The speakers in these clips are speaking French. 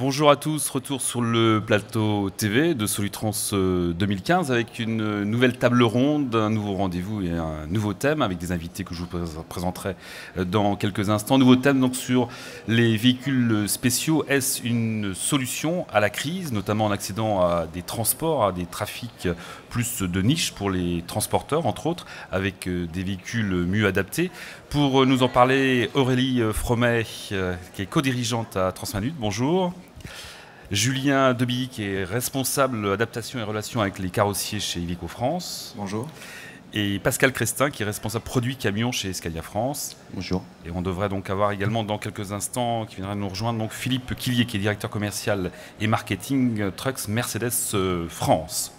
Bonjour à tous, retour sur le plateau TV de Solutrans 2015 avec une nouvelle table ronde, un nouveau rendez-vous et un nouveau thème avec des invités que je vous présenterai dans quelques instants. Nouveau thème donc sur les véhicules spéciaux. Est-ce une solution à la crise, notamment en accédant à des transports, à des trafics plus de niche pour les transporteurs entre autres, avec des véhicules mieux adaptés? Pour nous en parler, Aurélie Fromet, qui est co-dirigeante à Transminute. Bonjour. Julien Debilly, qui est responsable adaptation et relations avec les carrossiers chez Iveco France. Bonjour. Et Pascal Crestin, qui est responsable produit camion chez Scania France. Bonjour. Et on devrait donc avoir également dans quelques instants, qui viendra nous rejoindre, donc Philippe Quillier, qui est directeur commercial et marketing Trucks Mercedes France.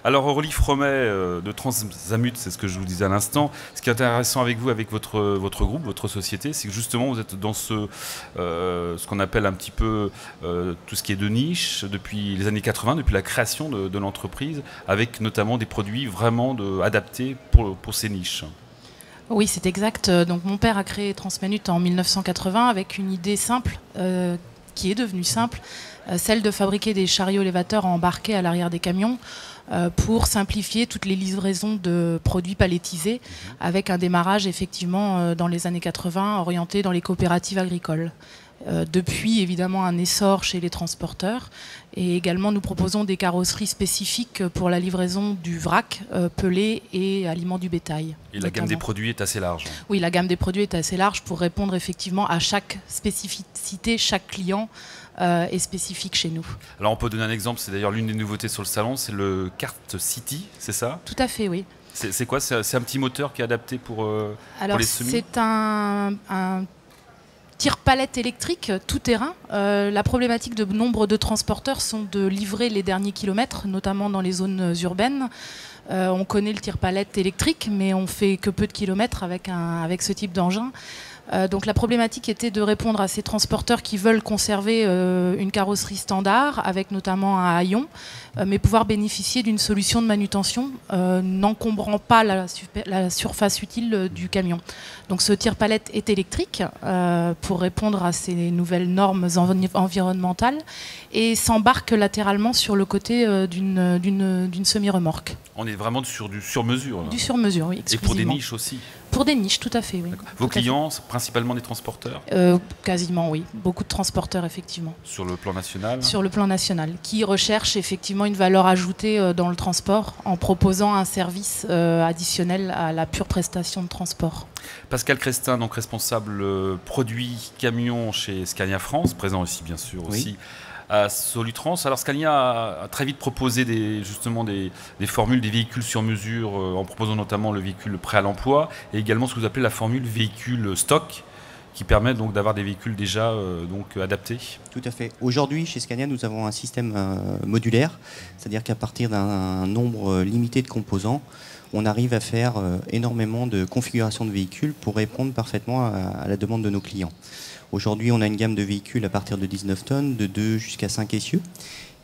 Alors Aurélie Fromet de Transamut, c'est ce que je vous disais à l'instant. Ce qui est intéressant avec vous, avec votre groupe, votre société, c'est que justement vous êtes dans ce qu'on appelle un petit peu tout ce qui est de niche depuis les années 80, depuis la création de l'entreprise, avec notamment des produits vraiment adaptés pour ces niches. Oui, c'est exact. Donc mon père a créé Transminute en 1980 avec une idée simple, qui est devenue simple, celle de fabriquer des chariots élévateurs embarqués à l'arrière des camions pour simplifier toutes les livraisons de produits palettisés, avec un démarrage effectivement dans les années 80 orienté dans les coopératives agricoles. Depuis, évidemment, un essor chez les transporteurs. Et également, nous proposons des carrosseries spécifiques pour la livraison du vrac, pelé et aliments du bétail. Et la gamme des produits est assez large. Oui, la gamme des produits est assez large pour répondre effectivement à chaque spécificité, chaque client est spécifique chez nous. Alors, on peut donner un exemple, c'est d'ailleurs l'une des nouveautés sur le salon, c'est le Kart City, c'est ça? Tout à fait, oui. C'est quoi? C'est un petit moteur qui est adapté pour les semis? C'est un tire-palette électrique tout terrain. La problématique de nombre de transporteurs sont de livrer les derniers kilomètres, notamment dans les zones urbaines. On connaît le tire-palette électrique, mais on fait que peu de kilomètres avec ce type d'engin. Donc la problématique était de répondre à ces transporteurs qui veulent conserver une carrosserie standard, avec notamment un haillon, mais pouvoir bénéficier d'une solution de manutention n'encombrant pas la surface utile du camion. Donc ce tire-palette est électrique pour répondre à ces nouvelles normes environnementales et s'embarque latéralement sur le côté d'une semi-remorque. On est vraiment sur du sur-mesure. Du sur-mesure, oui, exclusivement. Et pour des niches aussi? Pour des niches, tout à fait, oui. Vos clients, c'est principalement des transporteurs? Quasiment, oui. Beaucoup de transporteurs, effectivement. Sur le plan national? Sur le plan national, qui recherchent effectivement une valeur ajoutée dans le transport en proposant un service additionnel à la pure prestation de transport. Pascal Crestin, donc responsable produit camion chez Scania France, présent aussi bien sûr aussi à Solutrans. Alors Scania a très vite proposé justement des formules, des véhicules sur mesure, en proposant notamment le véhicule prêt à l'emploi et également ce que vous appelez la formule véhicule stock, qui permet donc d'avoir des véhicules déjà adaptés. Tout à fait. Aujourd'hui, chez Scania, nous avons un système modulaire, c'est-à-dire qu'à partir d'un nombre limité de composants, on arrive à faire énormément de configurations de véhicules pour répondre parfaitement à la demande de nos clients. Aujourd'hui, on a une gamme de véhicules à partir de 19 tonnes, de 2 jusqu'à 5 essieux.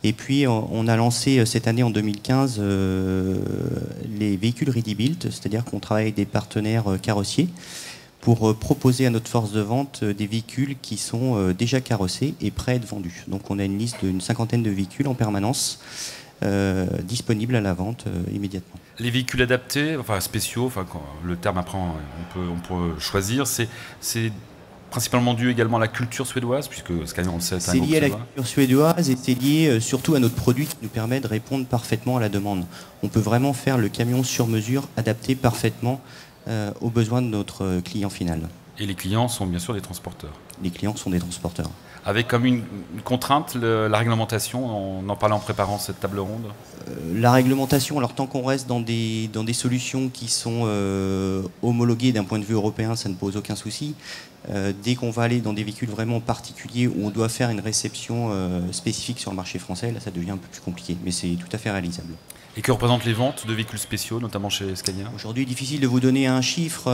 Et puis, on a lancé cette année, en 2015, les véhicules ready-built, c'est-à-dire qu'on travaille avec des partenaires carrossiers pour proposer à notre force de vente des véhicules qui sont déjà carrossés et prêts à être vendus. Donc on a une liste d'une cinquantaine de véhicules en permanence disponibles à la vente immédiatement. Les véhicules adaptés, enfin spéciaux, le terme après on peut choisir, c'est principalement dû également à la culture suédoise, puisque Scania, on le sait, c'est lié à la culture suédoise et c'est lié surtout à notre produit qui nous permet de répondre parfaitement à la demande. On peut vraiment faire le camion sur mesure, adapté parfaitement aux besoins de notre client final. Et les clients sont bien sûr des transporteurs? Les clients sont des transporteurs. Avec comme une contrainte la réglementation, on en parlait en préparant cette table ronde? La réglementation, alors tant qu'on reste dans des solutions qui sont homologuées d'un point de vue européen, ça ne pose aucun souci. Dès qu'on va aller dans des véhicules vraiment particuliers où on doit faire une réception spécifique sur le marché français, là ça devient un peu plus compliqué, mais c'est tout à fait réalisable. Et que représentent les ventes de véhicules spéciaux, notamment chez Scania? Aujourd'hui, difficile de vous donner un chiffre,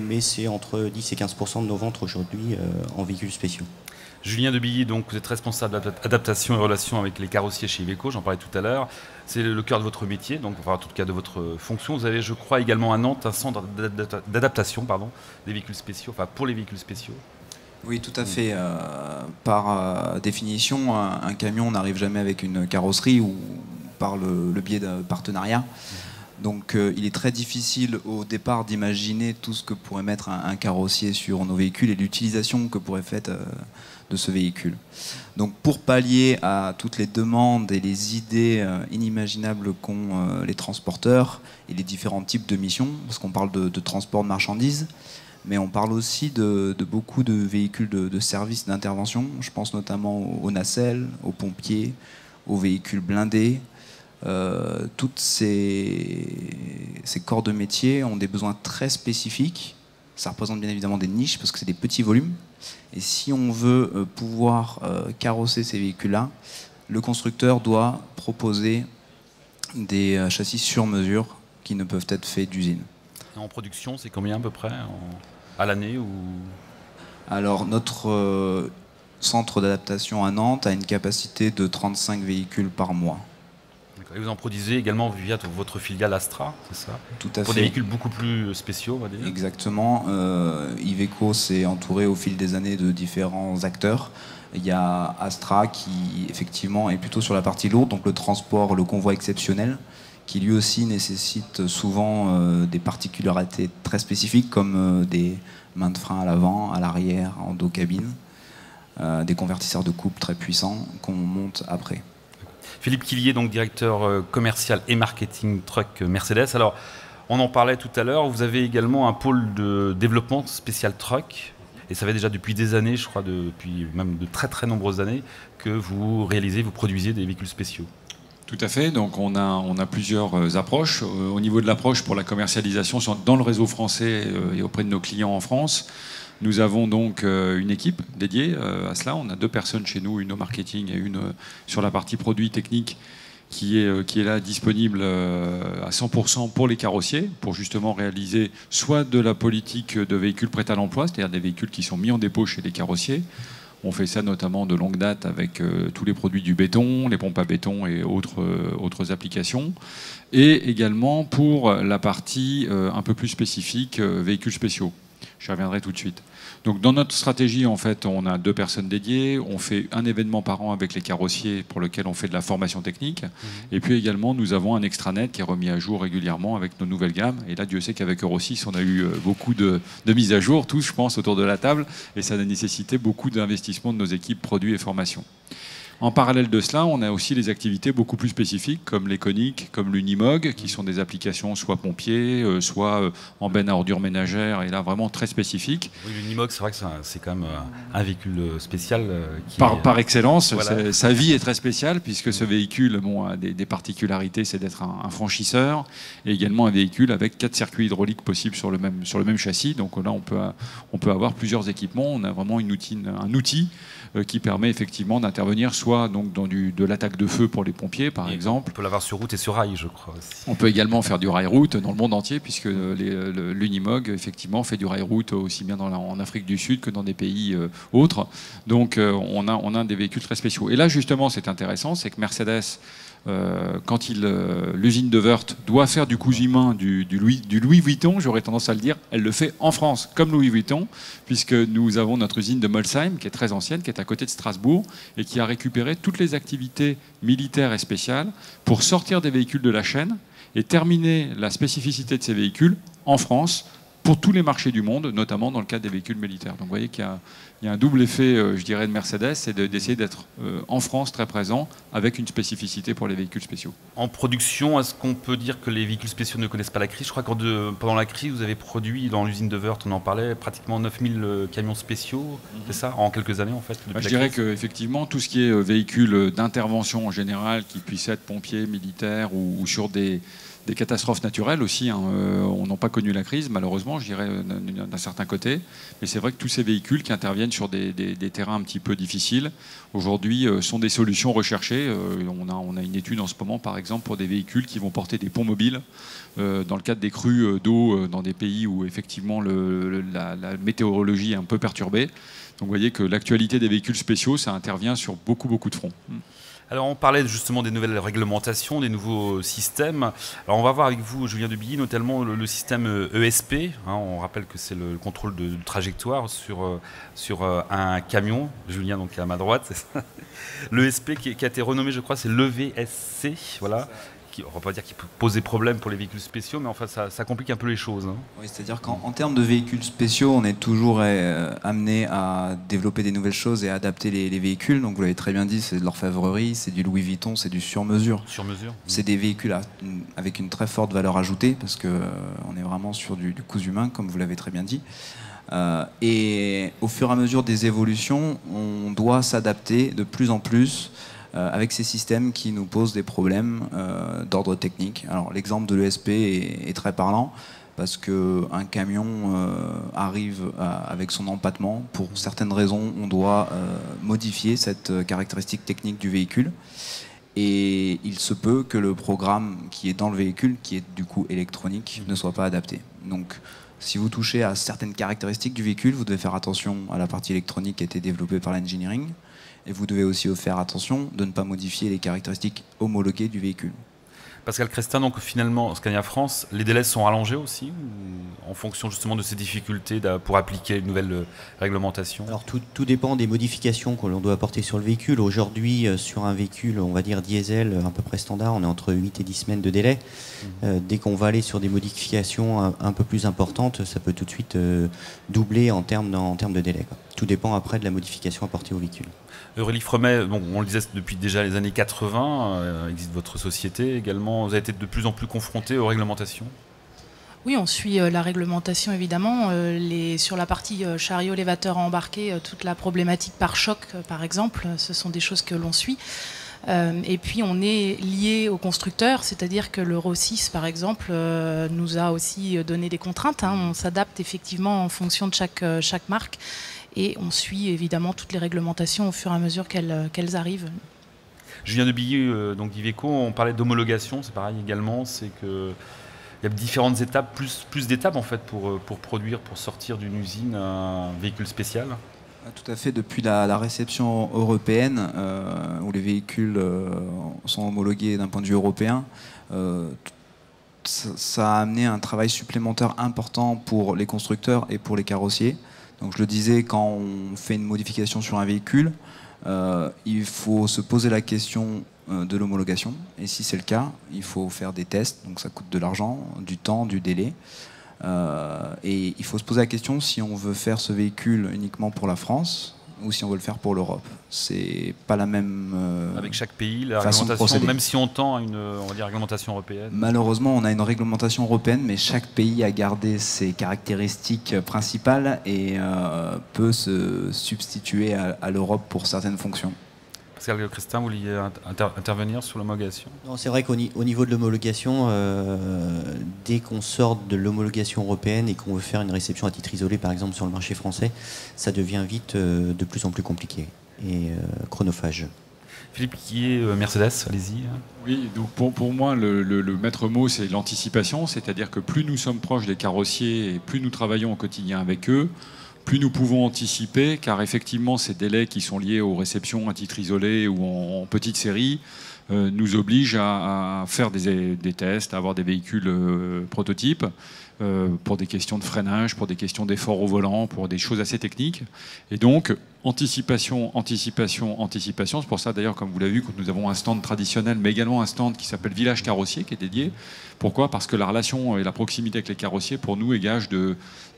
mais c'est entre 10 et 15% de nos ventes aujourd'hui en véhicules spéciaux. Julien Debilly, donc vous êtes responsable d'adaptation et relations avec les carrossiers chez Iveco, j'en parlais tout à l'heure. C'est le cœur de votre métier, donc en tout cas de votre fonction. Vous avez, je crois, également à Nantes un centre d'adaptation des véhicules spéciaux, enfin pour les véhicules spéciaux. Oui, tout à fait. Par définition, un camion n'arrive jamais avec une carrosserie ou par le biais d'un partenariat. Donc il est très difficile au départ d'imaginer tout ce que pourrait mettre un carrossier sur nos véhicules et l'utilisation que pourrait faire de ce véhicule. Donc pour pallier à toutes les demandes et les idées inimaginables qu'ont les transporteurs et les différents types de missions, parce qu'on parle de transport de marchandises, mais on parle aussi de beaucoup de véhicules de services d'intervention. Je pense notamment aux nacelles, aux pompiers, aux véhicules blindés. Toutes ces corps de métier ont des besoins très spécifiques. Ça représente bien évidemment des niches parce que c'est des petits volumes. Et si on veut pouvoir carrosser ces véhicules-là, le constructeur doit proposer des châssis sur mesure qui ne peuvent être faits d'usine. En production, c'est combien à peu près à l'année ou... Alors, notre centre d'adaptation à Nantes a une capacité de 35 véhicules par mois. Et vous en produisez également via votre filiale Astra, c'est ça? Tout à fait. Pour des véhicules beaucoup plus spéciaux, on va dire. Exactement. Iveco s'est entouré au fil des années de différents acteurs. Il y a Astra qui, effectivement, est plutôt sur la partie lourde, donc le transport, le convoi exceptionnel, qui lui aussi nécessite souvent des particularités très spécifiques, comme des mains de frein à l'avant, à l'arrière, en dos cabine, des convertisseurs de coupe très puissants qu'on monte après. Philippe Quillier, donc directeur commercial et marketing truck Mercedes. Alors, on en parlait tout à l'heure, vous avez également un pôle de développement spécial truck. Et ça fait déjà depuis des années, je crois, depuis même de très très nombreuses années, que vous produisez des véhicules spéciaux. Tout à fait. Donc on a plusieurs approches. Au niveau de l'approche pour la commercialisation dans le réseau français et auprès de nos clients en France, nous avons donc une équipe dédiée à cela. On a 2 personnes chez nous, une au marketing et une sur la partie produit technique qui est là disponible à 100% pour les carrossiers, pour justement réaliser soit de la politique de véhicules prêts à l'emploi, c'est-à-dire des véhicules qui sont mis en dépôt chez les carrossiers. On fait ça notamment de longue date avec tous les produits du béton, les pompes à béton et autres applications. Et également pour la partie un peu plus spécifique, véhicules spéciaux. J'y reviendrai tout de suite. Donc dans notre stratégie, en fait, on a 2 personnes dédiées. On fait un événement par an avec les carrossiers pour lequel on fait de la formation technique. Et puis également, nous avons un extranet qui est remis à jour régulièrement avec nos nouvelles gammes. Et là, Dieu sait qu'avec Euro 6, on a eu beaucoup de mises à jour, tous, je pense, autour de la table. Et ça a nécessité beaucoup d'investissement de nos équipes produits et formation. En parallèle de cela, on a aussi des activités beaucoup plus spécifiques, comme l'Econic, comme l'Unimog, qui sont des applications soit pompiers, soit en benne à ordures ménagères, et là vraiment très spécifiques. Oui, l'Unimog, c'est vrai que c'est quand même un véhicule spécial. Par excellence, voilà. Sa vie est très spéciale, puisque ce véhicule a des particularités, c'est d'être un franchisseur, et également un véhicule avec 4 circuits hydrauliques possibles sur le même châssis. Donc là, on peut avoir plusieurs équipements. On a vraiment un outil qui permet effectivement d'intervenir soit donc dans de l'attaque de feu pour les pompiers, par exemple. On peut l'avoir sur route et sur rail, je crois aussi. On peut également faire du rail-route dans le monde entier, puisque l'Unimog, effectivement, fait du rail-route aussi bien en Afrique du Sud que dans des pays autres. Donc on a des véhicules très spéciaux. Et là, justement, c'est intéressant, c'est que Mercedes, quand l'usine de Wörth doit faire du cousu main du Louis Vuitton, j'aurais tendance à le dire, elle le fait en France, comme Louis Vuitton, puisque nous avons notre usine de Molsheim, qui est très ancienne, qui est à côté de Strasbourg, et qui a récupéré toutes les activités militaires et spéciales pour sortir des véhicules de la chaîne et terminer la spécificité de ces véhicules en France, pour tous les marchés du monde, notamment dans le cadre des véhicules militaires. Donc vous voyez qu'il y a un double effet, je dirais, de Mercedes, c'est d'essayer d'être en France très présent, avec une spécificité pour les véhicules spéciaux. En production, est-ce qu'on peut dire que les véhicules spéciaux ne connaissent pas la crise? Je crois que pendant la crise, vous avez produit dans l'usine de Wörth, on en parlait, pratiquement 9000 camions spéciaux, c'est ça, en quelques années en fait? Je dirais qu'effectivement, tout ce qui est véhicules d'intervention en général, qui puissent être pompiers, militaires ou sur des catastrophes naturelles aussi, on n'a pas connu la crise, malheureusement, je dirais, d'un certain côté. Mais c'est vrai que tous ces véhicules qui interviennent sur des terrains un petit peu difficiles, aujourd'hui, sont des solutions recherchées. On a une étude en ce moment, par exemple, pour des véhicules qui vont porter des ponts mobiles dans le cadre des crues d'eau dans des pays où, effectivement, la météorologie est un peu perturbée. Donc vous voyez que l'actualité des véhicules spéciaux, ça intervient sur beaucoup de fronts. Alors on parlait justement des nouvelles réglementations, des nouveaux systèmes. Alors on va voir avec vous, Julien Dubilly, notamment le système ESP. On rappelle que c'est le contrôle de trajectoire sur un camion. Julien donc à ma droite, c'est ça. L'ESP qui a été renommé, je crois, c'est l'EVSC. Voilà. On ne va pas dire qu'il peut poser problème pour les véhicules spéciaux, mais enfin ça complique un peu les choses. Oui, c'est-à-dire qu'en termes de véhicules spéciaux, on est toujours amené à développer des nouvelles choses et à adapter les véhicules. Donc vous l'avez très bien dit, c'est de l'orfèvrerie, c'est du Louis Vuitton, c'est du sur-mesure. Sur-mesure. C'est des véhicules avec une très forte valeur ajoutée, parce qu'on est vraiment sur du cousu humain, comme vous l'avez très bien dit. Et au fur et à mesure des évolutions, on doit s'adapter de plus en plus avec ces systèmes qui nous posent des problèmes d'ordre technique. Alors l'exemple de l'ESP est très parlant parce qu'un camion arrive avec son empattement. Pour certaines raisons, on doit modifier cette caractéristique technique du véhicule. Et il se peut que le programme qui est dans le véhicule, qui est du coup électronique, ne soit pas adapté. Donc si vous touchez à certaines caractéristiques du véhicule, vous devez faire attention à la partie électronique qui a été développée par l'engineering. Et vous devez aussi faire attention de ne pas modifier les caractéristiques homologuées du véhicule. Pascal Crestin, donc finalement, Scania France, les délais sont rallongés aussi en fonction justement de ces difficultés pour appliquer une nouvelle réglementation? Alors tout dépend des modifications que l'on doit apporter sur le véhicule. Aujourd'hui, sur un véhicule, on va dire diesel, à peu près standard, on est entre 8 et 10 semaines de délai. Dès qu'on va aller sur des modifications un peu plus importantes, ça peut tout de suite doubler en termes de délai, quoi. Tout dépend après de la modification apportée au véhicule. Aurélie Fremet, bon, on le disait depuis déjà les années 80, existe votre société également. Vous avez été de plus en plus confronté aux réglementations? Oui, on suit la réglementation évidemment. Sur la partie chariot élévateur embarqué, toute la problématique par choc, par exemple, ce sont des choses que l'on suit. Et puis on est lié au constructeur, c'est-à-dire que l'Euro 6 par exemple nous a aussi donné des contraintes. On s'adapte effectivement en fonction de chaque marque. Et on suit évidemment toutes les réglementations au fur et à mesure qu'elles arrivent. Julien Dubilly, donc d'Iveco, on parlait d'homologation, c'est pareil également, c'est qu'il y a différentes étapes, plus d'étapes en fait pour produire, pour sortir d'une usine un véhicule spécial. Tout à fait, depuis la réception européenne, où les véhicules sont homologués d'un point de vue européen, ça a amené un travail supplémentaire important pour les constructeurs et pour les carrossiers. Donc je le disais, quand on fait une modification sur un véhicule, il faut se poser la question de l'homologation. Et si c'est le cas, il faut faire des tests. Donc ça coûte de l'argent, du temps, du délai. Et il faut se poser la question si on veut faire ce véhicule uniquement pour la France ou si on veut le faire pour l'Europe. C'est pas la même avec chaque pays, la façon de réglementation, procéder. même si on tend à une réglementation européenne. Malheureusement, on a une réglementation européenne, mais chaque pays a gardé ses caractéristiques principales et peut se substituer à l'Europe pour certaines fonctions. Pascal Crestin, vous vouliez intervenir sur l'homologation? Non, c'est vrai qu'au niveau de l'homologation, dès qu'on sort de l'homologation européenne et qu'on veut faire une réception à titre isolé, par exemple sur le marché français, ça devient vite de plus en plus compliqué et chronophage. Philippe Quillet, Mercedes, allez-y. Oui, donc pour moi, le maître mot, c'est l'anticipation, c'est-à-dire que plus nous sommes proches des carrossiers et plus nous travaillons au quotidien avec eux, plus nous pouvons anticiper, car effectivement, ces délais qui sont liés aux réceptions à titre isolé ou en petite série nous obligent à faire des tests, à avoir des véhicules prototypes pour des questions de freinage, pour des questions d'effort au volant, pour des choses assez techniques. Et donc, anticipation, anticipation, anticipation. C'est pour ça, d'ailleurs, comme vous l'avez vu, que nous avons un stand traditionnel, mais également un stand qui s'appelle Village Carrossier, qui est dédié. Pourquoi? Parce que la relation et la proximité avec les carrossiers, pour nous, est gage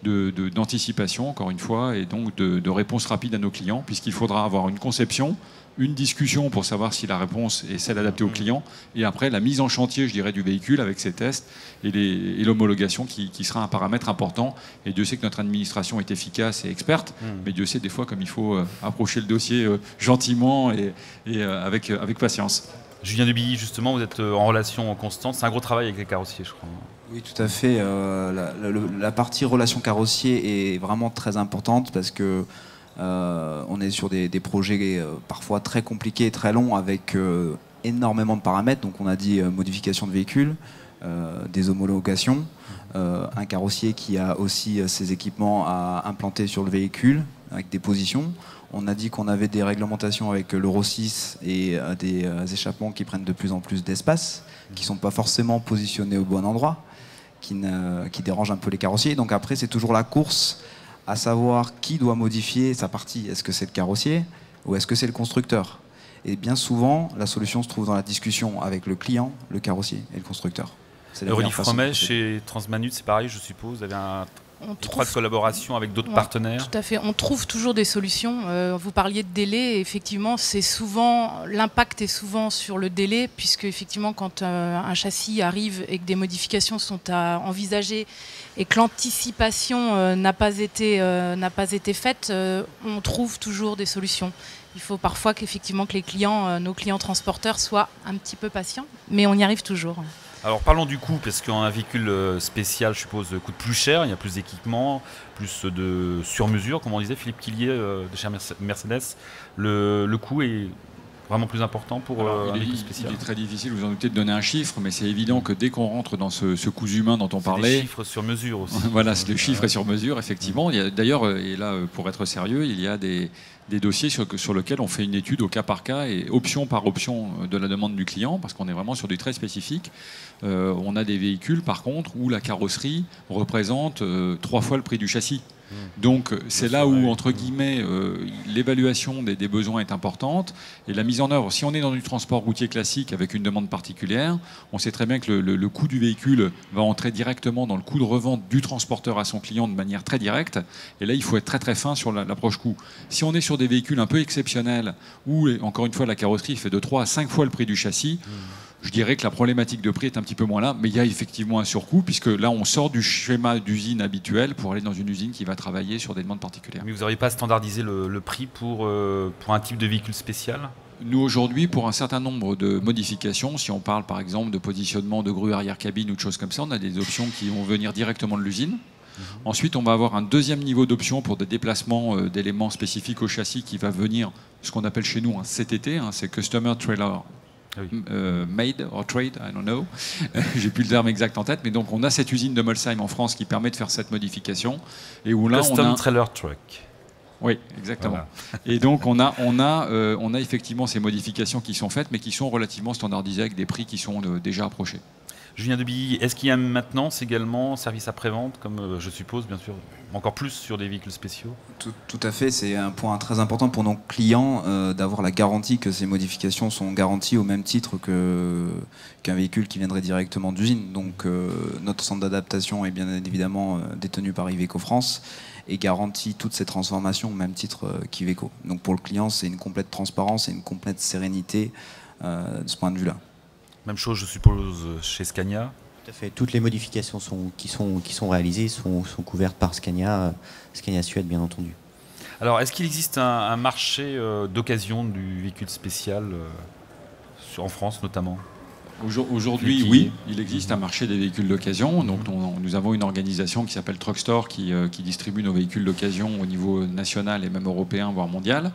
d'anticipation, encore une fois, et donc de réponse rapide à nos clients, puisqu'il faudra avoir une conception, une discussion pour savoir si la réponse est celle adaptée au client, et après la mise en chantier, je dirais, du véhicule avec ses tests et l'homologation qui sera un paramètre important. Et Dieu sait que notre administration est efficace et experte, mais Dieu sait des fois comme il faut approcher le dossier gentiment et avec patience. Julien Dubilly, justement, vous êtes en relation constante. C'est un gros travail avec les carrossiers, je crois. Oui, tout à fait. La partie relation carrossier est vraiment très importante parce que on est sur des projets parfois très compliqués et très longs avec énormément de paramètres. Donc on a dit modification de véhicules, des homologations, un carrossier qui a aussi ses équipements à implanter sur le véhicule avec des positions. On a dit qu'on avait des réglementations avec l'Euro 6 et des échappements qui prennent de plus en plus d'espace, qui ne sont pas forcément positionnés au bon endroit, qui dérangent un peu les carrossiers. Donc après, c'est toujours la course à savoir qui doit modifier sa partie. Est-ce que c'est le carrossier ou est-ce que c'est le constructeur? Et bien souvent, la solution se trouve dans la discussion avec le client, le carrossier et le constructeur. Relief Romet, chez Transmanut, c'est pareil, je suppose. Vous avez un étroite collaboration avec d'autres partenaires. Tout à fait. On trouve toujours des solutions. Vous parliez de délai. Effectivement, l'impact est souvent sur le délai, puisque effectivement, quand un châssis arrive et que des modifications sont à envisager et que l'anticipation n'a pas été faite, on trouve toujours des solutions. Il faut parfois qu'effectivement que nos clients transporteurs soient un petit peu patients, mais on y arrive toujours. Alors parlons du coût, parce qu'un véhicule spécial, je suppose, coûte plus cher, il y a plus d'équipements, plus de sur-mesure, comme on disait, Philippe Quillier de chez Mercedes. Le coût est vraiment plus important pour un véhicule spécial. Il est très difficile, vous en doutez, de donner un chiffre, mais c'est évident que dès qu'on rentre dans ce cousu humain dont on parlait... des chiffres sur mesure aussi. Voilà, le chiffre est sur mesure, effectivement. D'ailleurs, et là, pour être sérieux, il y a des dossiers sur lesquels on fait une étude au cas par cas et option par option de la demande du client, parce qu'on est vraiment sur du très spécifique. On a des véhicules, par contre, où la carrosserie représente 3 fois le prix du châssis. Donc c'est là où, entre guillemets, l'évaluation des besoins est importante et la mise en œuvre. Si on est dans du transport routier classique avec une demande particulière, on sait très bien que le coût du véhicule va entrer directement dans le coût de revente du transporteur à son client de manière très directe. Et là, il faut être très très fin sur l'approche coût. Si on est sur des véhicules un peu exceptionnels où, encore une fois, la carrosserie fait de 3 à 5 fois le prix du châssis, je dirais que la problématique de prix est un petit peu moins là, mais il y a effectivement un surcoût, puisque là, on sort du schéma d'usine habituel pour aller dans une usine qui va travailler sur des demandes particulières. Mais vous n'auriez pas standardisé le prix pour un type de véhicule spécial ? Nous, aujourd'hui, pour un certain nombre de modifications, si on parle par exemple de positionnement de grue arrière-cabine ou de choses comme ça, on a des options qui vont venir directement de l'usine. Ensuite, on va avoir un deuxième niveau d'option pour des déplacements d'éléments spécifiques au châssis qui va venir, ce qu'on appelle chez nous un CTT, c'est Customer Trailer Made or Trade, I don't know. J'ai plus le terme exact en tête, mais donc on a cette usine de Molsheim en France qui permet de faire cette modification. Et où là, Custom Trailer Truck. Oui, exactement. Voilà. Et donc on a effectivement ces modifications qui sont faites, mais qui sont relativement standardisées avec des prix qui sont déjà approchés. Julien Debilly, est-ce qu'il y a maintenant également service après-vente, comme je suppose, bien sûr, encore plus sur des véhicules spéciaux? Tout à fait, c'est un point très important pour nos clients d'avoir la garantie que ces modifications sont garanties au même titre qu'un véhicule qui viendrait directement d'usine. Donc notre centre d'adaptation est bien évidemment détenu par Iveco France et garantit toutes ces transformations au même titre qu'Iveco. Donc pour le client, c'est une complète transparence et une complète sérénité de ce point de vue-là. Même chose, je suppose, chez Scania. Tout à fait. Toutes les modifications qui sont réalisées sont couvertes par Scania Suède, bien entendu. Alors, est-ce qu'il existe un marché d'occasion du véhicule spécial en France, notamment? Aujourd'hui, oui, il existe un marché des véhicules d'occasion. Donc, nous avons une organisation qui s'appelle Truckstore qui distribue nos véhicules d'occasion au niveau national et même européen, voire mondial.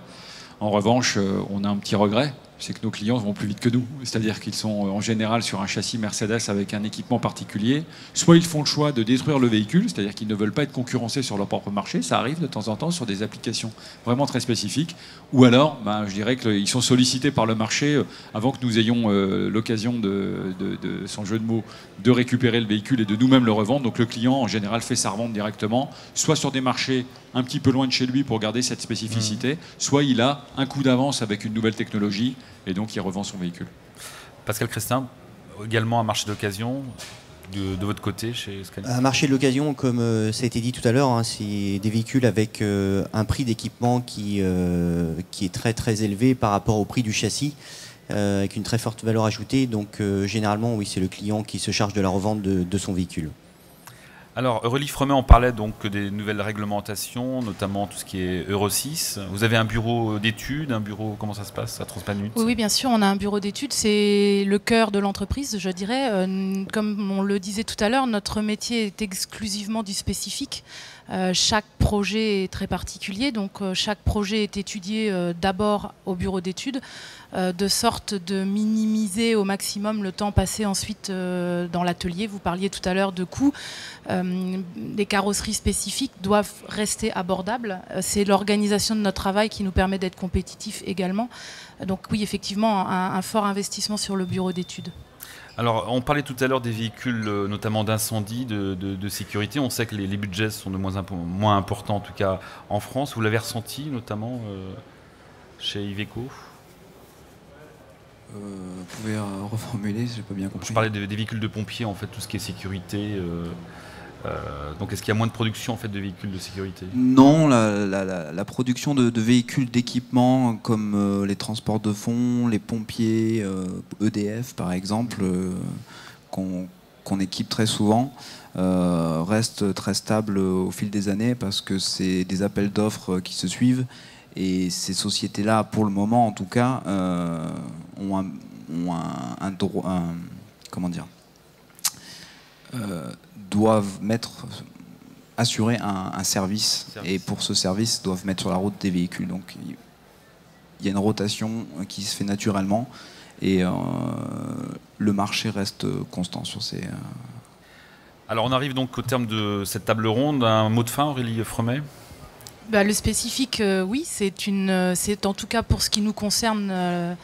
En revanche, on a un petit regret, c'est que nos clients vont plus vite que nous. C'est-à-dire qu'ils sont en général sur un châssis Mercedes avec un équipement particulier. Soit ils font le choix de détruire le véhicule, c'est-à-dire qu'ils ne veulent pas être concurrencés sur leur propre marché. Ça arrive de temps en temps sur des applications vraiment très spécifiques. Ou alors, je dirais qu'ils sont sollicités par le marché avant que nous ayons l'occasion sans jeu de mots, de récupérer le véhicule et de nous-mêmes le revendre. Donc le client, en général, fait sa revente directement, soit sur des marchés un petit peu loin de chez lui pour garder cette spécificité, soit il a un coup d'avance avec une nouvelle technologie et donc il revend son véhicule. Pascal Crestin, également un marché d'occasion de votre côté chez Scania? Un marché de l'occasion, comme ça a été dit tout à l'heure, c'est des véhicules avec un prix d'équipement qui est très très élevé par rapport au prix du châssis, avec une très forte valeur ajoutée. Donc généralement, oui, c'est le client qui se charge de la revente de son véhicule. Alors, Relief Romet, on parlait donc des nouvelles réglementations, notamment tout ce qui est Euro 6. Vous avez un bureau d'études, comment ça se passe à Transmanut? Oui, bien sûr, on a un bureau d'études, c'est le cœur de l'entreprise, je dirais. Comme on le disait tout à l'heure, notre métier est exclusivement du spécifique. Chaque projet est très particulier, donc chaque projet est étudié d'abord au bureau d'études. de sorte de minimiser au maximum le temps passé ensuite dans l'atelier. Vous parliez tout à l'heure de coûts. Les carrosseries spécifiques doivent rester abordables. C'est l'organisation de notre travail qui nous permet d'être compétitifs également. Donc oui, effectivement, un fort investissement sur le bureau d'études. Alors, on parlait tout à l'heure des véhicules, notamment d'incendie, de sécurité. On sait que les budgets sont de moins importants, en tout cas en France. Vous l'avez ressenti, notamment chez Iveco? Vous pouvez reformuler, j'ai pas bien compris. Je parlais des véhicules de pompiers, en fait, tout ce qui est sécurité. Donc, est-ce qu'il y a moins de production en fait, de véhicules de sécurité? Non, la production de véhicules d'équipement comme les transports de fonds, les pompiers, EDF par exemple, qu'on équipe très souvent, reste très stable au fil des années parce que c'est des appels d'offres qui se suivent. Et ces sociétés-là, pour le moment en tout cas, ont un droit, comment dire, doivent assurer un service, et pour ce service doivent mettre sur la route des véhicules. Donc il y a une rotation qui se fait naturellement et le marché reste constant sur ces... Alors on arrive donc au terme de cette table ronde. Un mot de fin, Aurélie Fromet? Le spécifique, oui, c'est en tout cas pour ce qui nous concerne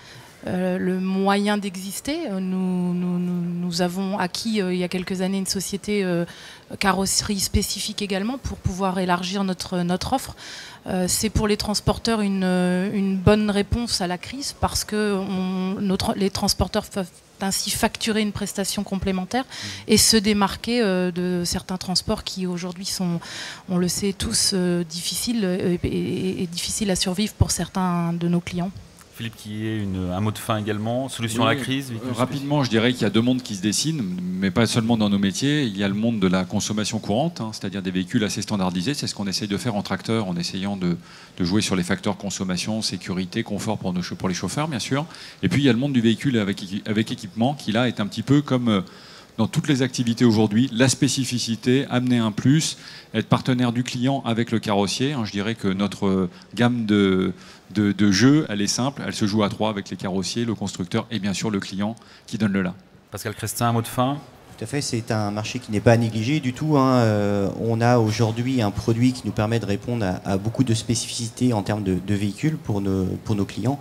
le moyen d'exister. Nous avons acquis il y a quelques années une société carrosserie spécifique également pour pouvoir élargir notre offre. C'est pour les transporteurs une bonne réponse à la crise parce que les transporteurs peuvent ainsi facturer une prestation complémentaire et se démarquer de certains transports qui aujourd'hui sont, on le sait tous, difficiles et difficiles à survivre pour certains de nos clients. Philippe, qui est un mot de fin également, solution à la crise? Rapidement, je dirais qu'il y a deux mondes qui se dessinent, mais pas seulement dans nos métiers. Il y a le monde de la consommation courante, c'est-à-dire des véhicules assez standardisés. C'est ce qu'on essaye de faire en tracteur, en essayant de jouer sur les facteurs consommation, sécurité, confort pour les chauffeurs, bien sûr. Et puis il y a le monde du véhicule avec équipement, qui là est un petit peu comme... dans toutes les activités aujourd'hui, la spécificité, amener un plus, être partenaire du client avec le carrossier. Je dirais que notre gamme de jeux, elle est simple, elle se joue à trois avec les carrossiers, le constructeur et bien sûr le client qui donne le là. Pascal Crestin, un mot de fin? Tout à fait, c'est un marché qui n'est pas à négliger du tout. On a aujourd'hui un produit qui nous permet de répondre à beaucoup de spécificités en termes de véhicules pour nos clients.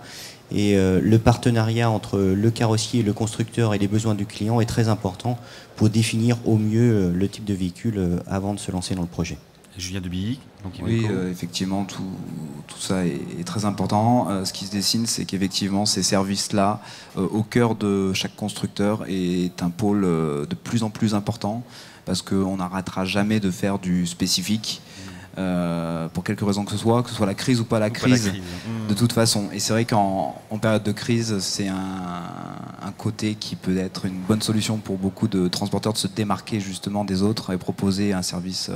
Et le partenariat entre le carrossier, le constructeur et les besoins du client est très important pour définir au mieux le type de véhicule avant de se lancer dans le projet. Julien Debilly, donc oui, effectivement, tout ça est très important. Ce qui se dessine, c'est qu'effectivement, ces services-là, au cœur de chaque constructeur, est un pôle de plus en plus important parce qu'on n'arrêtera jamais de faire du spécifique. Pour quelque raison que ce soit la crise ou pas la crise, de toute façon. Et c'est vrai qu'en période de crise, c'est un côté qui peut être une bonne solution pour beaucoup de transporteurs de se démarquer justement des autres et proposer un service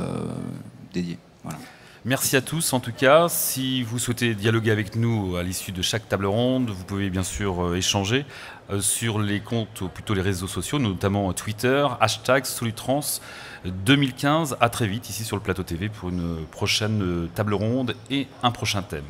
dédié. Voilà. Merci à tous en tout cas. Si vous souhaitez dialoguer avec nous à l'issue de chaque table ronde, vous pouvez bien sûr échanger sur les comptes, ou plutôt les réseaux sociaux, notamment Twitter, #Solutrans 2015. À très vite ici sur le plateau TV pour une prochaine table ronde et un prochain thème.